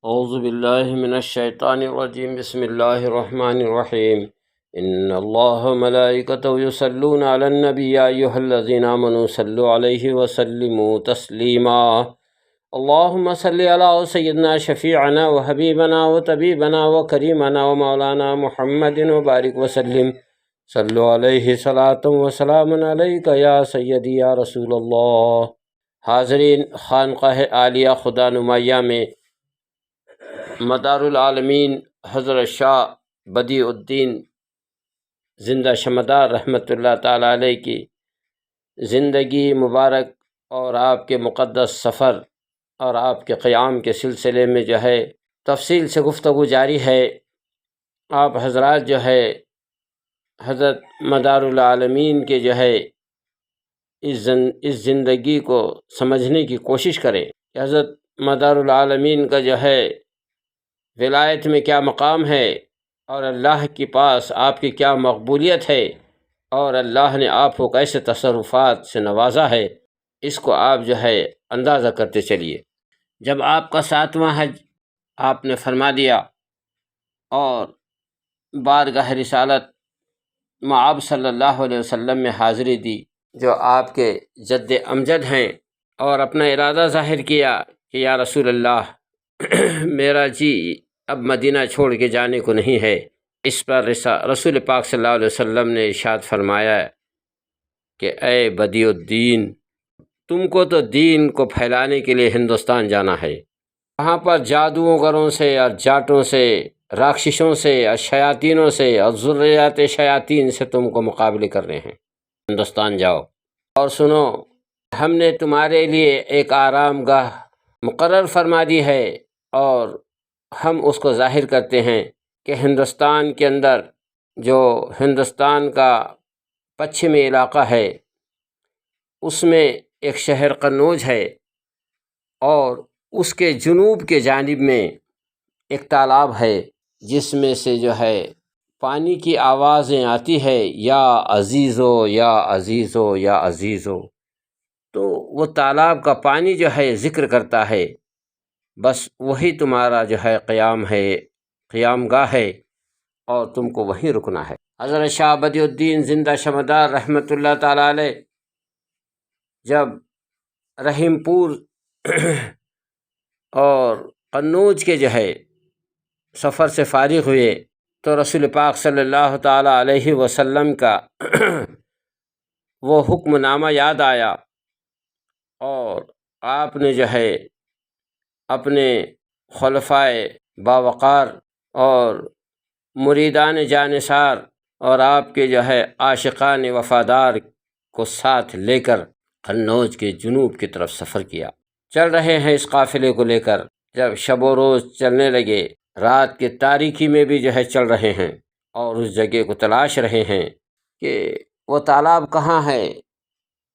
اعوذ باللہ من الشیطان الرجیم بسم اللہ الرحمن الرحیم ان اللہ ملائکتہ یصلون علی النبی یا ایھا الذین آمنوا صلوا علیہ وسلموا تسلیما اللہم صلی علی سیدنا شفیعنا وحبیبنا وطبیبنا وکریمنا ومولانا محمد وبارک وسلم صلوا علیہ صلاۃ وسلام علیک یا سیدی یا رسول اللہ۔ حاضرین، خانقاہ عالیہ خدا نمایاں میں مدار العالمین حضرت شاہ بدیع الدین زندہ شمدار رحمۃ اللہ تعالیٰ علیہ کی زندگی مبارک اور آپ کے مقدس سفر اور آپ کے قیام کے سلسلے میں تفصیل سے گفتگو جاری ہے۔ آپ حضرات حضرت مدار العالمین کے اس زندگی کو سمجھنے کی کوشش کریں کہ حضرت مدار العالمین کا ولایت میں کیا مقام ہے اور اللہ کے پاس آپ کی کیا مقبولیت ہے اور اللہ نے آپ کو کیسے تصرفات سے نوازا ہے، اس کو آپ اندازہ کرتے چلیے۔ جب آپ کا 7واں حج آپ نے فرما دیا اور بارگاہ رسالت مآب صلی اللہ علیہ وسلم میں حاضری دی، جو آپ کے جد امجد ہیں، اور اپنا ارادہ ظاہر کیا کہ یا رسول اللہ میرا اب مدینہ چھوڑ کے جانے کو نہیں ہے، اس پر رسول پاک صلی اللہ علیہ وسلم نے ارشاد فرمایا کہ اے بدیع الدین، تم کو تو دین کو پھیلانے کے لیے ہندوستان جانا ہے۔ وہاں پر جادوگروں سے اور جاٹوں سے، راکشسوں سے اور شیاطینوں سے اور ذریات شیاطین سے تم کو مقابلے کرنے ہیں۔ ہندوستان جاؤ اور سنو، ہم نے تمہارے لیے ایک آرام گاہ مقرر فرما دی ہے، اور ہم اس کو ظاہر کرتے ہیں کہ ہندوستان کے اندر جو ہندوستان کا پچھمی علاقہ ہے، اس میں ایک شہر قنوج ہے، اور اس کے جنوب کے جانب میں ایک تالاب ہے جس میں سے پانی کی آوازیں آتی ہے، یا عزیزو یا عزیزو یا عزیزو۔ تو وہ تالاب کا پانی ذکر کرتا ہے، بس وہی تمہارا قیام گاہ ہے، اور تم کو وہیں رکنا ہے۔ حضرت شاہ بدیع الدین زندہ شمدار رحمۃ اللہ تعالیٰ علیہ جب رحیم پور اور قنوج کے سفر سے فارغ ہوئے، تو رسول پاک صلی اللہ تعالیٰ علیہ وسلم کا وہ حکم نامہ یاد آیا، اور آپ نے اپنے خلفائے باوقار اور مریدان جانثار اور آپ کے عاشقان وفادار کو ساتھ لے کر قنوج کے جنوب کی طرف سفر کیا۔ چل رہے ہیں اس قافلے کو لے کر، جب شب و روز چلنے لگے، رات کی تاریکی میں بھی چل رہے ہیں، اور اس جگہ کو تلاش رہے ہیں کہ وہ تالاب کہاں ہے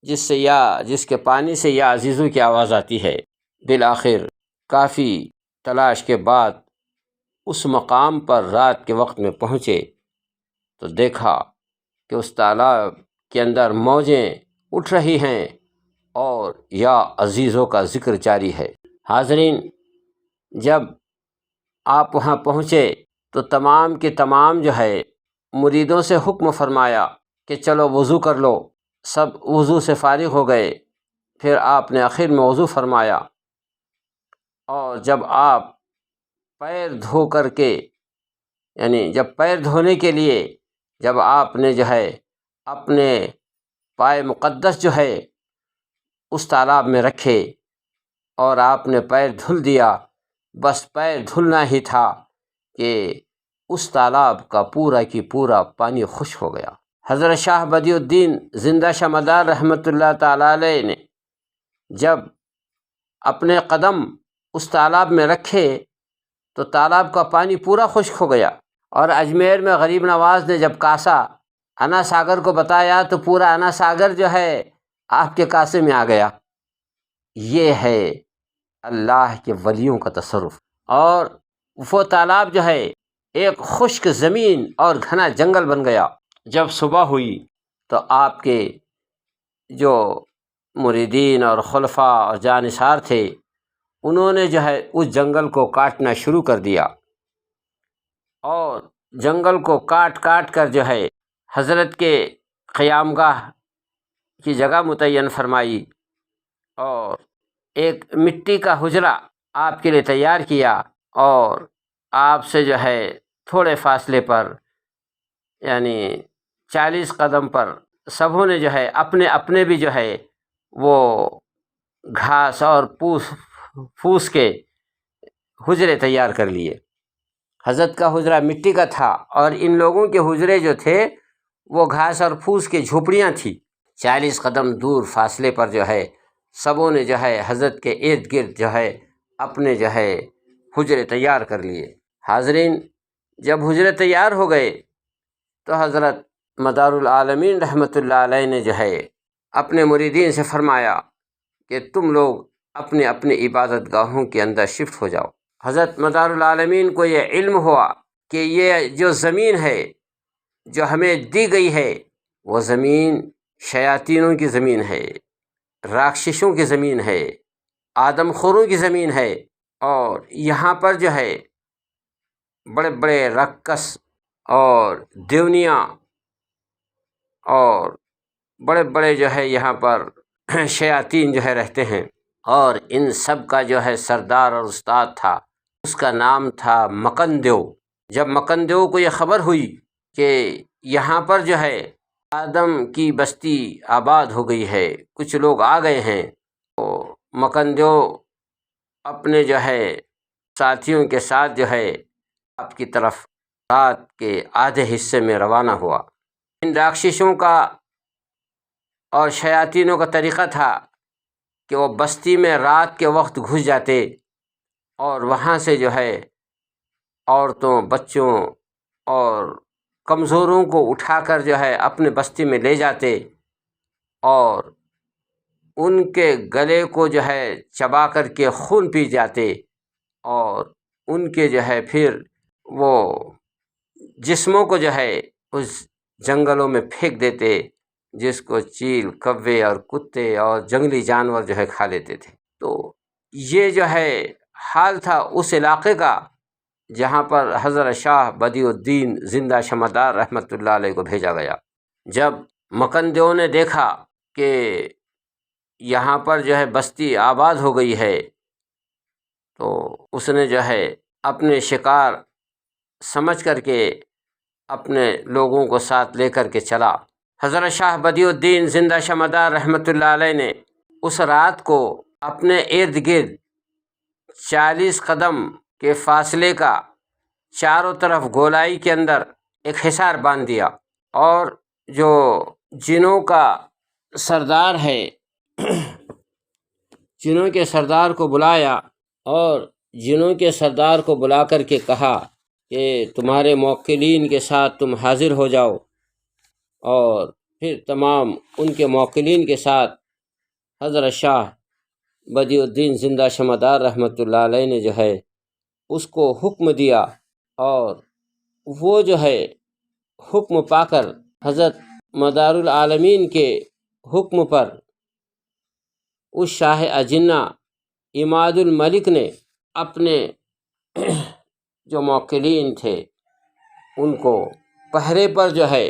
جس کے پانی سے یا عزیزو کی آواز آتی ہے۔ بالآخر کافی تلاش کے بعد اس مقام پر رات کے وقت میں پہنچے، تو دیکھا کہ اس تالاب کے اندر موجیں اٹھ رہی ہیں اور یا عزیزوں کا ذکر جاری ہے۔ حاضرین، جب آپ وہاں پہنچے تو تمام کے تمام مریدوں سے حکم فرمایا کہ چلو وضو کر لو۔ سب وضو سے فارغ ہو گئے۔ پھر آپ نے آخر میں وضو فرمایا، اور جب آپ پیر دھو کر کے جب پیر دھونے کے لیے جب آپ نے اپنے پائے مقدس اس تالاب میں رکھے اور آپ نے پیر دھل دیا، بس پیر دھلنا ہی تھا کہ اس تالاب کا پورا کی پورا پانی خشک ہو گیا۔ حضرت شاہ بدیع الدین زندہ شمدار رحمۃ اللہ تعالیٰ علیہ نے جب اپنے قدم اس تالاب میں رکھے تو تالاب کا پانی پورا خشک ہو گیا، اور اجمیر میں غریب نواز نے جب کاسا انا ساگر کو بتایا تو پورا انا ساگر آپ کے کاسے میں آ گیا۔ یہ ہے اللہ کے ولیوں کا تصرف۔ اور وہ تالاب ایک خشک زمین اور گھنا جنگل بن گیا۔ جب صبح ہوئی تو آپ کے جو مریدین اور خلفاء اور جانثار تھے، انہوں نے جو ہے اس جنگل کو کاٹنا شروع کر دیا، اور جنگل کو کاٹ کاٹ کر جو ہے حضرت کے قیام گاہ کی جگہ متعین فرمائی، اور ایک مٹی کا حجرہ آپ کے لیے تیار کیا، اور آپ سے جو ہے تھوڑے فاصلے پر، یعنی 40 قدم پر، سبوں نے جو ہے اپنے اپنے بھی جو ہے وہ گھاس اور پھوس کے حجرے تیار کر لیے۔ حضرت کا حجرہ مٹی کا تھا، اور ان لوگوں کے حجرے جو تھے وہ گھاس اور پھوس کی جھوپڑیاں تھیں۔ 40 قدم دور فاصلے پر جو ہے سبوں نے جو ہے حضرت کے ارد گرد جو ہے اپنے جو ہے حجرے تیار کر لیے۔ حاضرین، جب حجرے تیار ہو گئے تو حضرت مدار العالمین رحمۃ اللہ علیہ نے جو ہے اپنے مریدین سے فرمایا کہ تم لوگ اپنے اپنے عبادت گاہوں کے اندر شفٹ ہو جاؤ۔ حضرت مدار العالمین کو یہ علم ہوا کہ یہ جو زمین ہے جو ہمیں دی گئی ہے، وہ زمین شیاطینوں کی زمین ہے، راکشسوں کی زمین ہے، آدم خوروں کی زمین ہے، اور یہاں پر جو ہے بڑے بڑے رکس اور دیونیاں اور بڑے بڑے جو ہے یہاں پر شیاطین جو ہے رہتے ہیں، اور ان سب کا جو ہے سردار اور استاد تھا، اس کا نام تھا مکندیو۔ جب مکندیو کو یہ خبر ہوئی کہ یہاں پر جو ہے آدم کی بستی آباد ہو گئی ہے، کچھ لوگ آ گئے ہیں، تو مکندیو اپنے جو ہے ساتھیوں کے ساتھ جو ہے آپ کی طرف رات کے آدھے حصے میں روانہ ہوا۔ ان راکشسوں کا اور شیاطینوں کا طریقہ تھا کہ وہ بستی میں رات کے وقت گھس جاتے، اور وہاں سے جو ہے عورتوں، بچوں اور کمزوروں کو اٹھا کر جو ہے اپنے بستی میں لے جاتے، اور ان کے گلے کو جو ہے چبا کر کے خون پی جاتے، اور ان کے جو ہے پھر وہ جسموں کو جو ہے اس جنگلوں میں پھینک دیتے، جس کو چیل، کوے اور کتے اور جنگلی جانور جو ہے کھا لیتے تھے۔ تو یہ جو ہے حال تھا اس علاقے کا جہاں پر حضرت شاہ بدیع الدین زندہ شمعدار رحمۃ اللہ علیہ کو بھیجا گیا۔ جب مکندیو نے دیکھا کہ یہاں پر جو ہے بستی آباد ہو گئی ہے، تو اس نے جو ہے اپنے شکار سمجھ کر کے اپنے لوگوں کو ساتھ لے کر کے چلا۔ حضرت شاہ بدیع الدین زندہ شمعدار رحمۃ اللہ علیہ نے اس رات کو اپنے ارد گرد 40 قدم کے فاصلے کا چاروں طرف گولائی کے اندر ایک حصار باندھ دیا، اور جو جنوں کا سردار ہے جنوں کے سردار کو بلایا، اور جنوں کے سردار کو بلا کر کے کہا کہ تمہارے موکلین کے ساتھ تم حاضر ہو جاؤ، اور پھر تمام ان کے موکلین کے ساتھ حضرت شاہ بدیع الدین زندہ شمعدار رحمۃ اللہ علیہ نے جو ہے اس کو حکم دیا، اور وہ جو ہے حکم پا کر حضرت مدار العالمین کے حکم پر اس شاہ اجنہ عماد الملک نے اپنے جو موکلین تھے ان کو پہرے پر جو ہے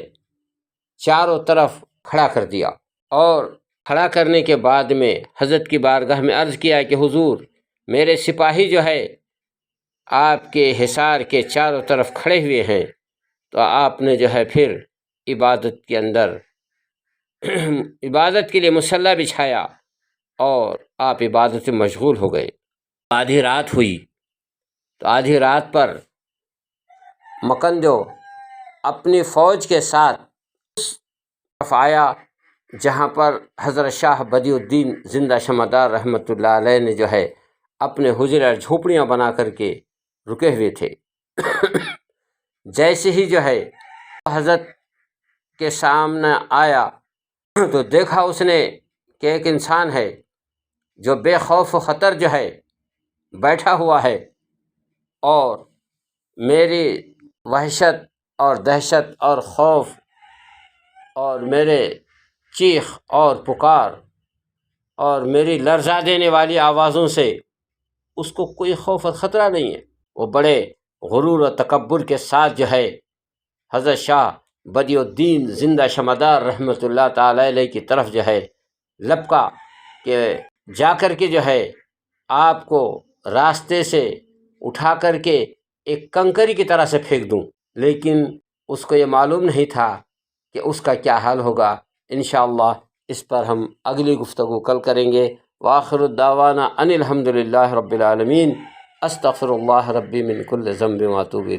چاروں طرف کھڑا کر دیا، اور کھڑا کرنے کے بعد میں حضرت کی بارگاہ میں عرض کیا کہ حضور، میرے سپاہی جو ہے آپ کے حصار کے چاروں طرف کھڑے ہوئے ہیں۔ تو آپ نے جو ہے پھر عبادت کے اندر عبادت کے لیے مصلی بچھایا، اور آپ عبادت میں مشغول ہو گئے۔ آدھی رات ہوئی، تو آدھی رات پر مکندیو اپنی فوج کے ساتھ اس طرف آیا جہاں پر حضرت شاہ بدیع الدین زندہ شمعدار رحمۃ اللہ علیہ نے جو ہے اپنے حجرے اور جھوپڑیاں بنا کر کے رکے ہوئے تھے۔ جیسے ہی جو ہے حضرت کے سامنے آیا تو دیکھا اس نے کہ ایک انسان ہے جو بے خوف و خطر جو ہے بیٹھا ہوا ہے، اور میری وحشت اور دہشت اور خوف اور میرے چیخ اور پکار اور میری لرزا دینے والی آوازوں سے اس کو کوئی خوف اور خطرہ نہیں ہے۔ وہ بڑے غرور و تکبر کے ساتھ جو ہے حضرت شاہ بدیع الدین زندہ شمعدار رحمۃ اللہ تعالی علیہ کی طرف جو ہے لپکا کہ جا کر کے جو ہے آپ کو راستے سے اٹھا کر کے ایک کنکری کی طرح سے پھینک دوں، لیکن اس کو یہ معلوم نہیں تھا کہ اس کا کیا حال ہوگا۔ انشاءاللہ اس پر ہم اگلی گفتگو کل کریں گے۔ وآخر الدعوانا ان الحمد للہ رب العالمین۔ استغفر اللہ ربی من کل ذنب واتوب الیہ۔